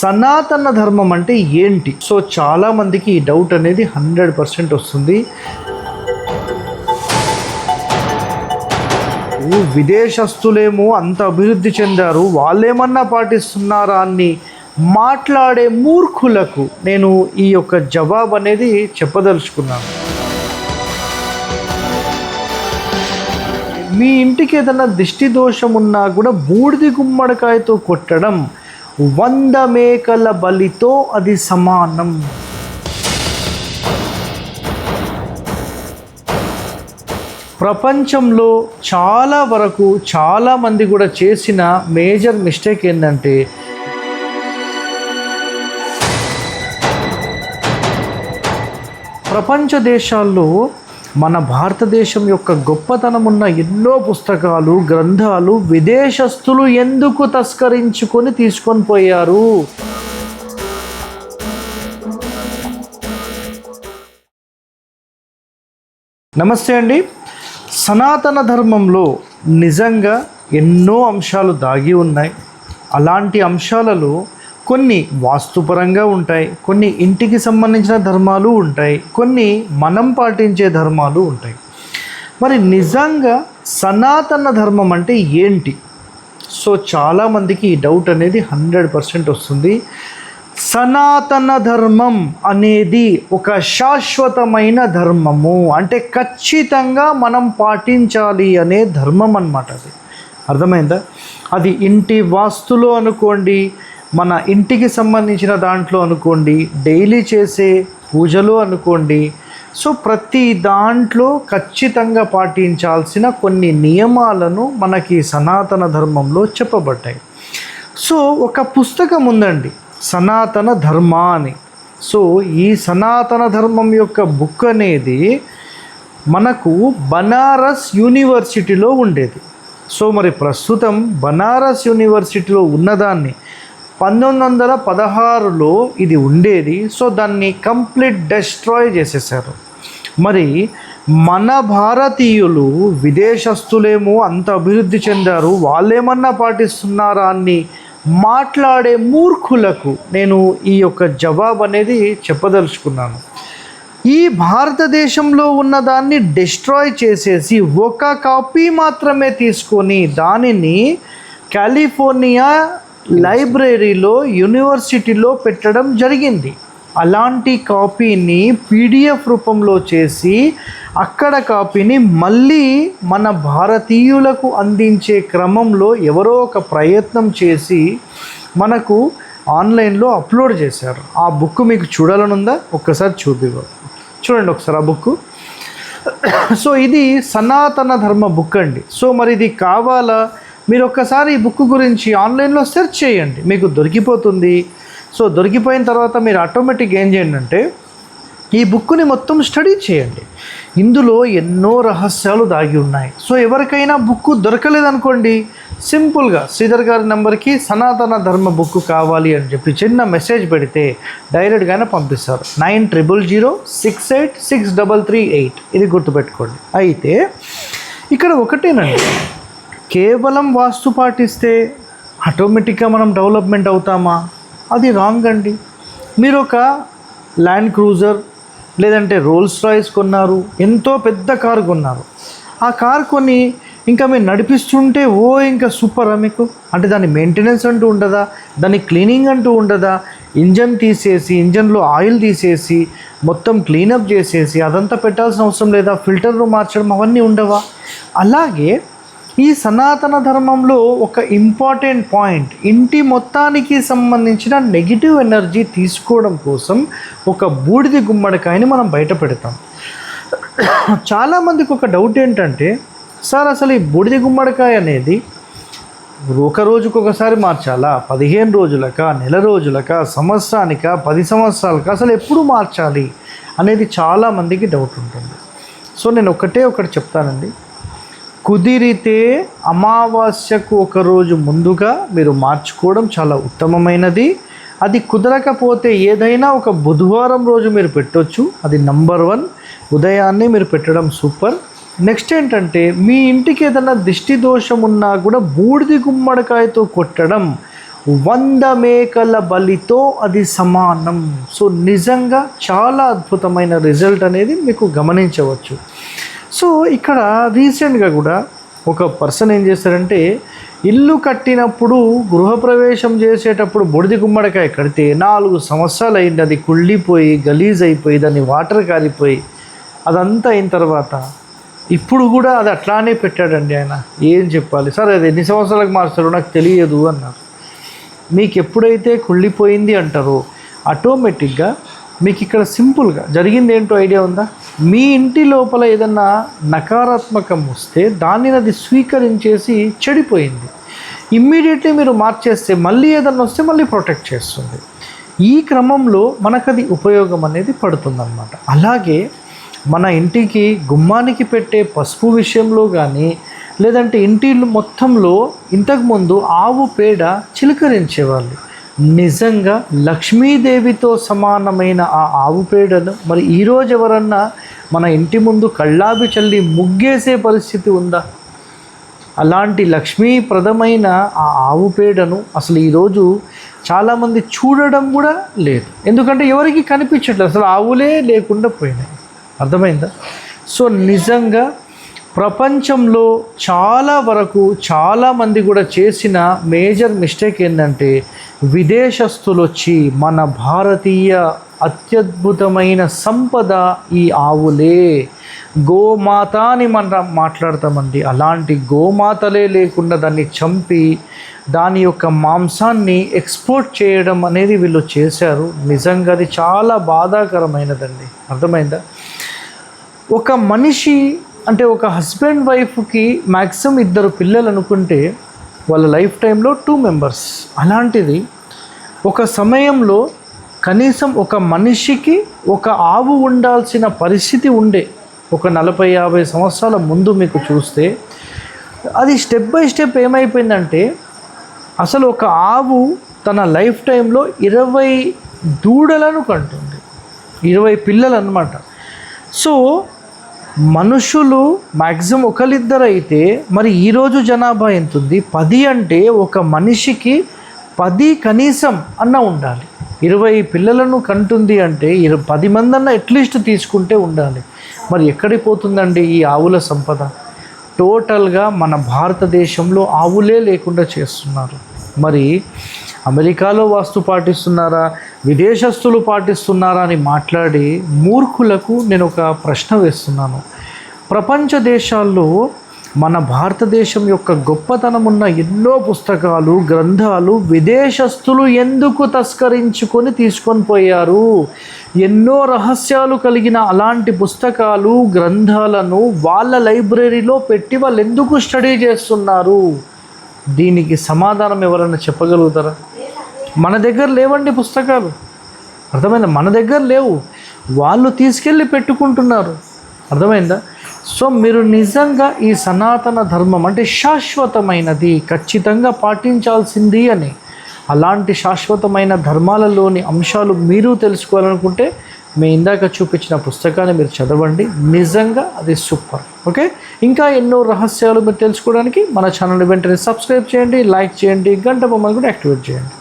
సనాతన ధర్మం అంటే ఏంటి? సో చాలామందికి ఈ డౌట్ అనేది 100% వస్తుంది. విదేశస్తులేమో అంత అభివృద్ధి చెందారు, వాళ్ళేమన్నా పాటిస్తున్నారా అని మాట్లాడే మూర్ఖులకు నేను ఈ యొక్క జవాబు అనేది చెప్పదలుచుకున్నాను. మీ ఇంటికి ఏదైనా దిష్టి దోషం ఉన్నా కూడా బూడిది గుమ్మడికాయతో కొట్టడం 100 మేకల బలితో అది సమానం. ప్రపంచంలో చాలా వరకు చాలామంది కూడా చేసిన మేజర్ మిస్టేక్ ఏంటంటే ప్రపంచ దేశాల్లో మన భారతదేశం యొక్క గొప్పతనం ఉన్న ఎన్నో పుస్తకాలు, గ్రంథాలు విదేశస్తులు ఎందుకు తస్కరించుకొని తీసుకొని పోయారు? నమస్తే అండి. సనాతన ధర్మంలో నిజంగా ఎన్నో అంశాలు దాగి ఉన్నాయి. అలాంటి అంశాలలో కొన్ని వాస్తుపరంగా ఉంటాయి, కొన్ని ఇంటికి సంబంధించిన ధర్మాలు ఉంటాయి, కొన్ని మనం పాటించే ధర్మాలు ఉంటాయి. మరి నిజంగా సనాతన ధర్మం అంటే ఏంటి? సో చాలామందికి ఈ డౌట్ అనేది 100% వస్తుంది. సనాతన ధర్మం అనేది ఒక శాశ్వతమైన ధర్మము, అంటే ఖచ్చితంగా మనం పాటించాలి అనే ధర్మం అన్నమాట. అది అర్థమైందా? అది ఇంటి వాస్తులో అనుకోండి, మన ఇంటికి సంబంధించిన దాంట్లో అనుకోండి, డైలీ చేసే పూజలు అనుకోండి. సో ప్రతి దాంట్లో ఖచ్చితంగా పాటించాల్సిన కొన్ని నియమాలను మనకి సనాతన ధర్మంలో చెప్పబడ్డాయి. సో ఒక పుస్తకం ఉందండి, సనాతన ధర్మ అని. సో ఈ సనాతన ధర్మం యొక్క బుక్ అనేది మనకు బనారస్ యూనివర్సిటీలో ఉండేది. సో మరి ప్రస్తుతం బనారస్ యూనివర్సిటీలో ఉన్నదాన్ని 1916లో ఇది ఉండేది. సో దాన్ని కంప్లీట్ డెస్ట్రాయ్ చేసేసారు. మరి మన భారతీయులు విదేశస్తులేమో అంత అభివృద్ధి చెందారు, వాళ్ళేమన్నా పాటిస్తున్నారా అని మాట్లాడే మూర్ఖులకు నేను ఈ యొక్క జవాబు అనేది చెప్పదలుచుకున్నాను. ఈ భారతదేశంలో ఉన్నదాన్ని డెస్ట్రాయ్ చేసేసి ఒక కాపీ మాత్రమే తీసుకొని దానిని కాలిఫోర్నియా లైబ్రరీలో యూనివర్సిటీలో పెట్టడం జరిగింది. అలాంటి కాపీని PDF రూపంలో చేసి అక్కడ కాపీని మళ్ళీ మన భారతీయులకు అందించే క్రమంలో ఎవరో ఒక ప్రయత్నం చేసి మనకు ఆన్లైన్లో అప్లోడ్ చేశారు. ఆ బుక్ మీకు చూడాలనుందా? ఒక్కసారి చూడండి ఒకసారి ఆ బుక్. సో ఇది సనాతన ధర్మ బుక్ అండి. సో మరి ఇది కావాలా? మీరు ఒక్కసారి ఈ బుక్ గురించి ఆన్లైన్లో సెర్చ్ చేయండి, మీకు దొరికిపోతుంది. సో దొరికిపోయిన తర్వాత మీరు ఆటోమేటిక్గా ఏం చేయండి అంటే ఈ బుక్ని మొత్తం స్టడీ చేయండి. ఇందులో ఎన్నో రహస్యాలు దాగి ఉన్నాయి. సో ఎవరికైనా బుక్ దొరకలేదనుకోండి, సింపుల్గా శ్రీధర్ గారి నెంబర్కి సనాతన ధర్మ బుక్ కావాలి అని చెప్పి చిన్న మెసేజ్ పెడితే డైరెక్ట్గానే పంపిస్తారు. 9000686338. ఇది గుర్తుపెట్టుకోండి. అయితే ఇక్కడ ఒకటేనండి, కేవలం వాస్తు పాటిస్తే ఆటోమేటిక్గా మనం డెవలప్మెంట్ అవుతామా? అది రాంగ్ అండి. మీరు ఒక ల్యాండ్ క్రూజర్ లేదంటే రోల్స్ రాయ్స్ కొన్నారు, ఎంతో పెద్ద కారు కొన్నారు. ఆ కారు కొని ఇంకా మీరు నడిపిస్తుంటే ఇంకా సూపరా మీకు? అంటే దాని మెయింటెనెన్స్ అంటూ ఉండదా? దాని క్లీనింగ్ అంటూ ఉండదా? ఇంజన్ తీసేసి, ఇంజన్లో ఆయిల్ తీసేసి మొత్తం క్లీనప్ చేసేసి అదంతా పెట్టాల్సిన అవసరం లేదా? ఫిల్టర్లు మార్చడం అవన్నీ ఉండవా? అలాగే ఈ సనాతన ధర్మంలో ఒక ఇంపార్టెంట్ పాయింట్, ఇంటి మొత్తానికి సంబంధించిన నెగిటివ్ ఎనర్జీ తీసుకోవడం కోసం ఒక బూడిది గుమ్మడికాయని మనం బయట పెడతాం. చాలామందికి ఒక డౌట్ ఏంటంటే, సార్ అసలు ఈ బూడిది గుమ్మడికాయ అనేది ఒక రోజుకు ఒకసారి మార్చాలా? 15 రోజులకా, నెల రోజులకా, సంవత్సరానికా, 10 సంవత్సరాలకా, అసలు ఎప్పుడు మార్చాలి అనేది చాలామందికి డౌట్ ఉంటుంది. సో నేను ఒకటి చెప్తానండి. కుదిరితే అమావాస్యకు ఒకరోజు ముందుగా మీరు మార్చుకోవడం చాలా ఉత్తమమైనది. అది కుదరకపోతే ఏదైనా ఒక బుధవారం రోజు మీరు పెట్టొచ్చు. అది నంబర్ 1. ఉదయాన్నే మీరు పెట్టడం సూపర్. నెక్స్ట్ ఏంటంటే, మీ ఇంటికి ఏదైనా దిష్టి దోషం ఉన్నా కూడా బూడిది గుమ్మడికాయతో కొట్టడం 100 మేకల బలితో అది సమానం. సో నిజంగా చాలా అద్భుతమైన రిజల్ట్ అనేది మీకు గమనించవచ్చు. సో ఇక్కడ రీసెంట్గా కూడా ఒక పర్సన్ ఏం చేస్తారంటే, ఇల్లు కట్టినప్పుడు గృహప్రవేశం చేసేటప్పుడు బొడిది గుమ్మడికాయ కడితే 4 సంవత్సరాలు అయింది, అది కుళ్ళిపోయి గలీజ్ అయిపోయి దాన్ని వాటర్ కారిపోయి అదంతా అయిన తర్వాత ఇప్పుడు కూడా అది అట్లానే పెట్టాడండి ఆయన. ఏం చెప్పాలి సార్, అది ఎన్ని సంవత్సరాలకు మార్చారో నాకు తెలియదు అన్నారు. మీకు ఎప్పుడైతే కుళ్ళిపోయింది అంటారో ఆటోమేటిక్గా మీకు ఇక్కడ సింపుల్గా జరిగింది ఏంటో ఐడియా ఉందా? మీ ఇంటి లోపల ఏదన్నా నకారాత్మకం వస్తే దానిని అది స్వీకరించేసి చెడిపోయింది. ఇమ్మీడియట్లీ మీరు మార్చేస్తే మళ్ళీ ఏదన్నా వస్తే మళ్ళీ ప్రొటెక్ట్ చేస్తుంది. ఈ క్రమంలో మనకు అది ఉపయోగం అనేది పడుతుందన్నమాట. అలాగే మన ఇంటికి గుమ్మానికి పెట్టే పసుపు విషయంలో కానీ, లేదంటే ఇంటి మొత్తంలో ఇంతకుముందు ఆవు పేడ చిలకరించేవాళ్ళు. నిజంగా లక్ష్మీదేవితో సమానమైన ఆ ఆవు పేడను మరి ఈరోజు ఎవరన్నా మన ఇంటి ముందు కళ్ళాబి చల్లి ముగ్గేసే పరిస్థితి ఉందా? అలాంటి లక్ష్మీప్రదమైన ఆ ఆవు పేడను అసలు ఈరోజు చాలామంది చూడడం కూడా లేదు. ఎందుకంటే ఎవరికి కనిపించట్లేదు, అసలు ఆవులే లేకుండా పోయినాయి. అర్థమైందా? సో నిజంగా ప్రపంచంలో చాలా వరకు చాలామంది కూడా చేసిన మేజర్ మిస్టేక్ ఏంటంటే, విదేశస్తులు వచ్చి మన భారతీయ అత్యద్భుతమైన సంపద ఈ ఆవులే, గోమాత అని మనం మాట్లాడతామండి. అలాంటి గోమాతలే లేకుండా దాన్ని చంపి దాని యొక్క మాంసాన్ని ఎక్స్పోర్ట్ చేయడం అనేది వీళ్ళు చేశారు. నిజంగా అది చాలా బాధాకరమైనదండి. అర్థమైందా? ఒక మనిషి అంటే ఒక హస్బెండ్ వైఫ్కి మ్యాక్సిమం 2 పిల్లలు అనుకుంటే వాళ్ళ లైఫ్ టైంలో 2 మెంబర్స్. అలాంటిది ఒక సమయంలో కనీసం ఒక మనిషికి ఒక ఆవు ఉండాల్సిన పరిస్థితి ఉండే. ఒక 40-50 సంవత్సరాల ముందు మీకు చూస్తే అది స్టెప్ బై స్టెప్ ఏమైపోయిందంటే, అసలు ఒక ఆవు తన లైఫ్ టైంలో 20 దూడలను కంటుంది, 20 పిల్లలు అన్నమాట. సో మనుషులు మ్యాక్సిమం 1-2 అయితే మరి ఈరోజు జనాభా ఎంత ఉంది? 10 అంటే ఒక మనిషికి 10 కనీసం అన్న ఉండాలి. 20 పిల్లలను కంటుంది అంటే 10 మంది అన్న అట్లీస్ట్ తీసుకుంటే ఉండాలి. మరి ఎక్కడికి పోతుందండి ఈ ఆవుల సంపద? టోటల్గా మన భారతదేశంలో ఆవులే లేకుండా చేస్తున్నారు. మరి అమెరికాలో వాస్తు పాటిస్తున్నారా, విదేశస్తులు పాటిస్తున్నారా అని మాట్లాడి మూర్ఖులకు నేను ఒక ప్రశ్న వేస్తున్నాను. ప్రపంచ దేశాల్లో మన భారతదేశం యొక్క గొప్పతనం ఉన్న ఎన్నో పుస్తకాలు, గ్రంథాలు విదేశస్తులు ఎందుకు తస్కరించుకొని తీసుకొని పోయారు? ఎన్నో రహస్యాలు కలిగిన అలాంటి పుస్తకాలు, గ్రంథాలను వాళ్ళ లైబ్రరీలో పెట్టి వాళ్ళు ఎందుకు స్టడీ చేస్తున్నారు? దీనికి సమాధానం ఎవరైనా చెప్పగలుగుతారా? మన దగ్గర లేవండి పుస్తకాలు. అర్థమైందా? మన దగ్గర లేవు, వాళ్ళు తీసుకెళ్ళి పెట్టుకుంటున్నారు. అర్థమైందా? సో మీరు నిజంగా ఈ సనాతన ధర్మం అంటే శాశ్వతమైనది, ఖచ్చితంగా పాటించాల్సింది అని, అలాంటి శాశ్వతమైన ధర్మాలలోని అంశాలు మీరు తెలుసుకోవాలనుకుంటే మేము ఇందాక చూపించిన పుస్తకాన్ని మీరు చదవండి. నిజంగా అది సూపర్. ఓకే, ఇంకా ఎన్నో రహస్యాలు మీరు తెలుసుకోవడానికి మన ఛానల్ వెంటనే సబ్స్క్రైబ్ చేయండి, లైక్ చేయండి, గంట బొమ్మను కూడా యాక్టివేట్ చేయండి.